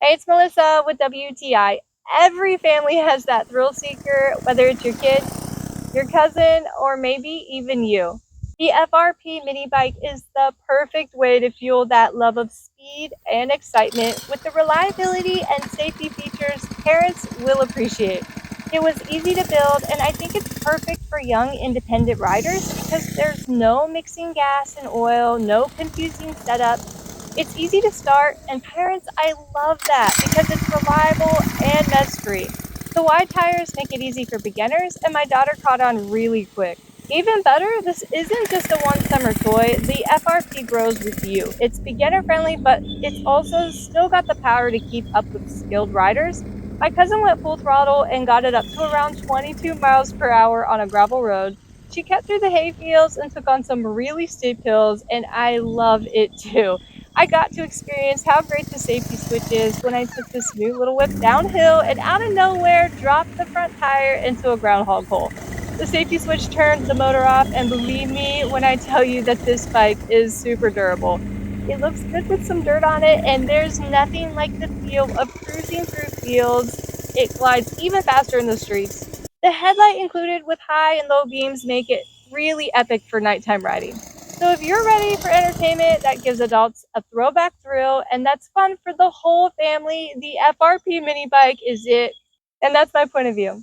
Hey, it's Melissa with WTI. Every family has that thrill seeker, whether it's your kid, your cousin, or maybe even you. The FRP mini bike is the perfect way to fuel that love of speed and excitement with the reliability and safety features parents will appreciate. It was easy to build, and I think it's perfect for young independent riders because there's no mixing gas and oil, no confusing setup. It's easy to start, and parents, I love that because it's reliable and mess-free. The wide tires make it easy for beginners, and my daughter caught on really quick. Even better, this isn't just a one summer toy. The FRP grows with you. It's beginner friendly, but it's also still got the power to keep up with skilled riders. My cousin went full throttle and got it up to around 22 miles per hour on a gravel road. She kept through the hay fields and took on some really steep hills, and I love it too. I got to experience how great the safety switch is when I took this new little whip downhill and out of nowhere dropped the front tire into a groundhog hole. The safety switch turned the motor off, and believe me when I tell you that this bike is super durable. It looks good with some dirt on it, and there's nothing like the feel of cruising through fields. It glides even faster in the streets. The headlight included with high and low beams make it really epic for nighttime riding. So if you're ready for entertainment that gives adults a throwback thrill and that's fun for the whole family, the FRP mini bike is it. And that's my point of view.